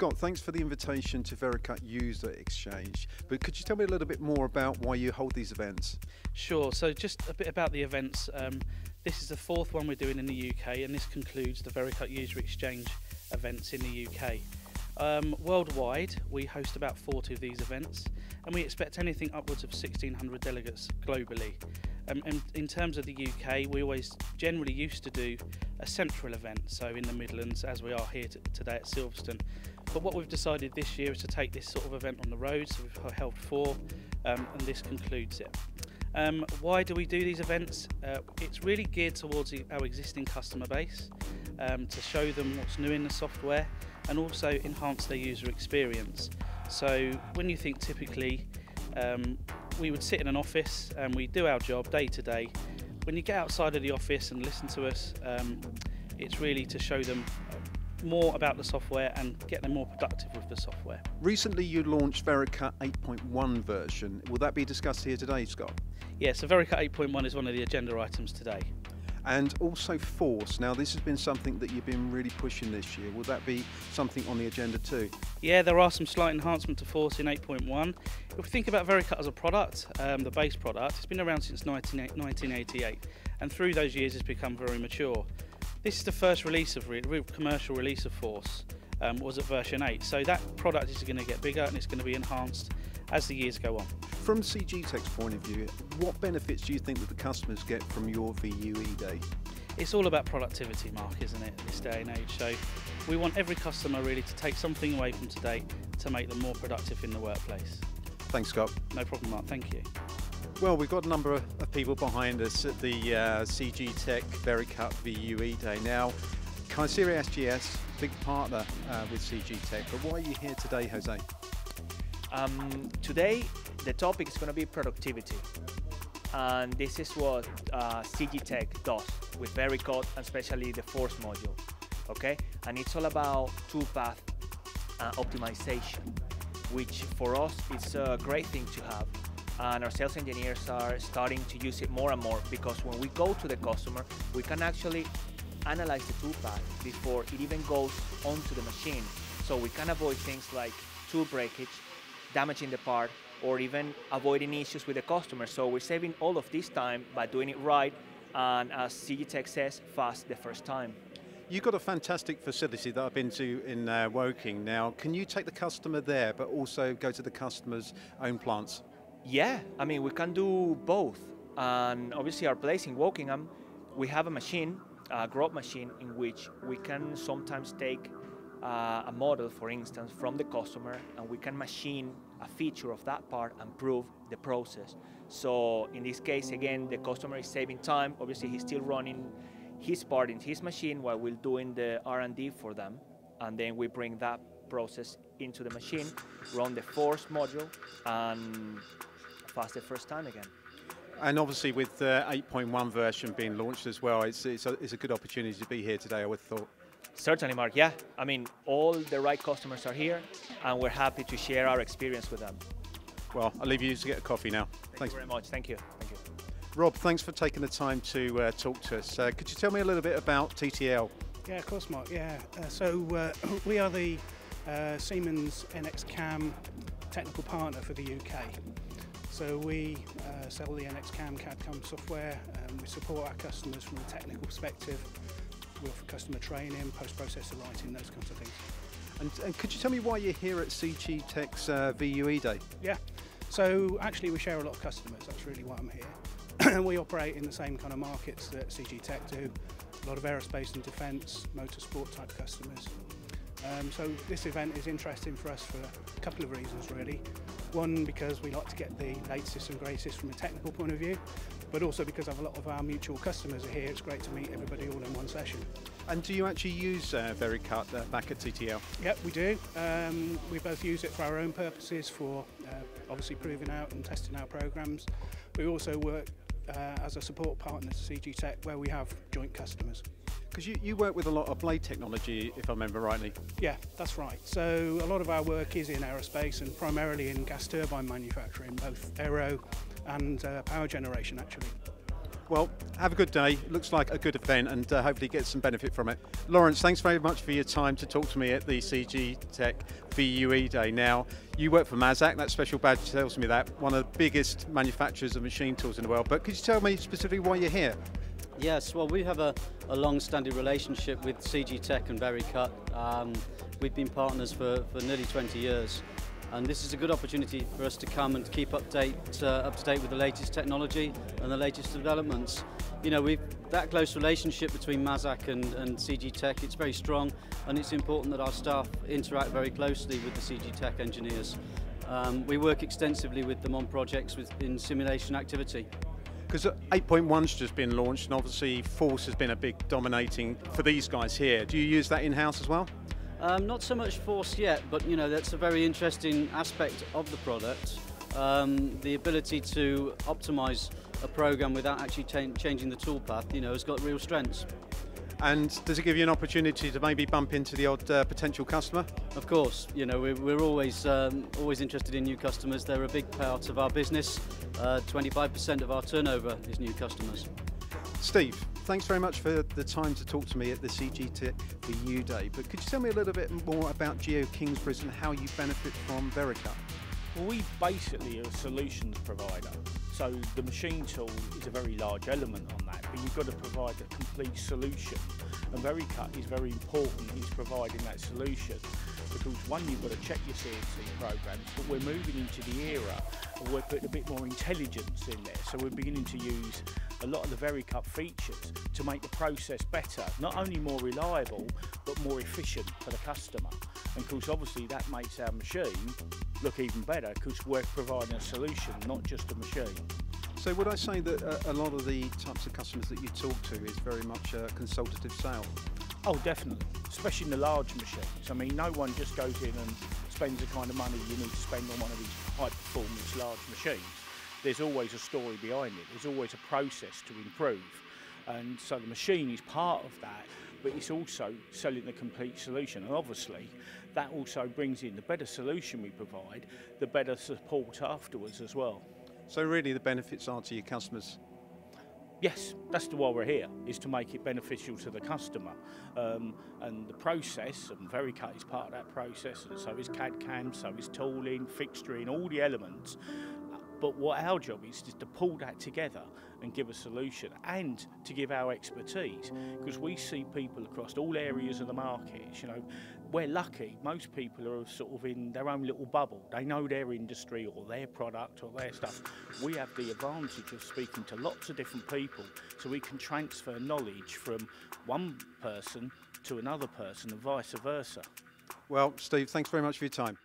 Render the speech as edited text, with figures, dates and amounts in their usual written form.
Scott, thanks for the invitation to VERICUT User Exchange, but could you tell me a little bit more about why you hold these events? Sure, so just a bit about the events. This is the fourth one we're doing in the UK, and this concludes the VERICUT User Exchange events in the UK. Worldwide, we host about 40 of these events, and we expect anything upwards of 1,600 delegates globally. And in terms of the UK, we always generally used to do a central event, so in the Midlands, as we are here today at Silverstone. But what we've decided this year is to take this sort of event on the road, so we've held 4, and this concludes it. Why do we do these events? It's really geared towards our existing customer base, to show them what's new in the software and also enhance their user experience. So when you think typically, we would sit in an office and we do our job day to day. When you get outside of the office and listen to us, it's really to show them more about the software and get them more productive with the software. Recently you launched VERICUT 8.1 version. Will that be discussed here today, Scott? Yeah, so VERICUT 8.1 is one of the agenda items today. And also Force. Now this has been something that you've been really pushing this year. Will that be something on the agenda too? Yeah, there are some slight enhancements to Force in 8.1. If we think about VERICUT as a product, the base product, it's been around since 1988, and through those years it's become very mature. This is the first release of real commercial release of Force, was at version 8. So that product is going to get bigger and it's going to be enhanced as the years go on. From CGTech's point of view, what benefits do you think that the customers get from your VUE day? It's all about productivity, Mark, isn't it, this day and age? So we want every customer really to take something away from today to make them more productive in the workplace. Thanks, Scott. No problem, Mark. Thank you. Well, we've got a number of people behind us at the CGTech VERICUT VUE Day. Now, Kayseri SGS, big partner with CGTech, but why are you here today, Jose? Today, the topic is going to be productivity. And this is what CGTech does with VERICUT, and especially the Force module. Okay? And it's all about toolpath optimization, which for us is a great thing to have. And our sales engineers are starting to use it more and more, because when we go to the customer, we can actually analyze the toolpath before it even goes onto the machine. So we can avoid things like tool breakage, damaging the part, or even avoiding issues with the customer. So we're saving all of this time by doing it right, and as CGTech says, fast the first time. You've got a fantastic facility that I've been to in Woking. Now, can you take the customer there, but also go to the customer's own plants? Yeah, I mean, we can do both. And obviously our place in Woking, we have a machine, a growth machine, in which we can sometimes take a model, for instance, from the customer, and we can machine a feature of that part and prove the process. So in this case, again, the customer is saving time. Obviously, he's still running his part in his machine while we're doing the R&D for them. And then we bring that process into the machine, run the Force module, and fast the first time again. And obviously with the 8.1 version being launched as well, it's a good opportunity to be here today, I would have thought. Certainly, Mark, yeah. I mean, all the right customers are here, and we're happy to share our experience with them. Well, I'll leave you to get a coffee now. Thank you very much. Thank you. Thank you. Rob, thanks for taking the time to talk to us. Could you tell me a little bit about TTL? Yeah, of course, Mark. Yeah, we are the Siemens NX CAM technical partner for the UK. So we sell the NX CAM CAD/CAM software, and we support our customers from a technical perspective. We offer customer training, post-processor writing, those kinds of things. And could you tell me why you're here at CGTech's VUE Day? Yeah, so actually we share a lot of customers, that's really why I'm here. We operate in the same kind of markets that CGTech do, a lot of aerospace and defence, motorsport type customers. So this event is interesting for us for a couple of reasons really. One, because we like to get the latest and greatest from a technical point of view, but also because a lot of our mutual customers are here. It's great to meet everybody all in one session. And do you actually use VERICUT back at TTL? Yep, we do. We both use it for our own purposes, for obviously proving out and testing our programs. We also work as a support partner to CGTech, where we have joint customers. Because you work with a lot of blade technology, if I remember rightly. Yeah, that's right. So a lot of our work is in aerospace and primarily in gas turbine manufacturing, both aero and power generation actually. Well, have a good day. Looks like a good event, and hopefully get some benefit from it. Lawrence, thanks very much for your time to talk to me at the CGTech VUE Day. Now, you work for Mazak, that special badge tells me that, one of the biggest manufacturers of machine tools in the world. But could you tell me specifically why you're here? Yes, well, we have a long-standing relationship with CGTech and VERICUT. We've been partners for nearly 20 years, and this is a good opportunity for us to come and keep up to date with the latest technology and the latest developments. You know, that close relationship between Mazak and CGTech, it's very strong, and it's important that our staff interact very closely with the CGTech engineers. We work extensively with them on projects in simulation activity. Because 8.1's just been launched, and obviously Force has been a big dominating for these guys here. Do you use that in-house as well? Not so much Force yet, but you know, that's a very interesting aspect of the product. The ability to optimize a program without actually changing the toolpath, you know, has got real strengths. And does it give you an opportunity to maybe bump into the odd potential customer? Of course, you know, we're always interested in new customers. They're a big part of our business. 25% of our turnover is new customers. Steve, thanks very much for the time to talk to me at the CGTech VU Day. But could you tell me a little bit more about Geo Kingsbury's and how you benefit from VERICUT? Well, we basically are a solutions provider. So the machine tool is a very large element on that, but you've got to provide a complete solution. And VERICUT is very important in providing that solution, because one, you've got to check your CNC programs, but we're moving into the era and we're putting a bit more intelligence in there. So we're beginning to use a lot of the VERICUT features to make the process better, not only more reliable, but more efficient for the customer. And of course, obviously that makes our machine look even better, because we're providing a solution, not just a machine. So would I say that a lot of the types of customers that you talk to is very much a consultative sale? Oh, definitely, especially in the large machines. I mean, no one just goes in and spends the kind of money you need to spend on one of these high-performance large machines. There's always a story behind it. There's always a process to improve. And so the machine is part of that, but it's also selling the complete solution. And obviously, that also brings in the better solution we provide, the better support afterwards as well. So really the benefits are to your customers? Yes, that's why we're here, is to make it beneficial to the customer. And the process, and VERICUT is part of that process, and so is CAD/CAM, so is tooling, fixturing, all the elements. But what our job is to pull that together and give a solution, and to give our expertise, because we see people across all areas of the market. You know, we're lucky. Most people are sort of in their own little bubble. They know their industry or their product or their stuff. We have the advantage of speaking to lots of different people, so we can transfer knowledge from one person to another person and vice versa. Well, Steve, thanks very much for your time.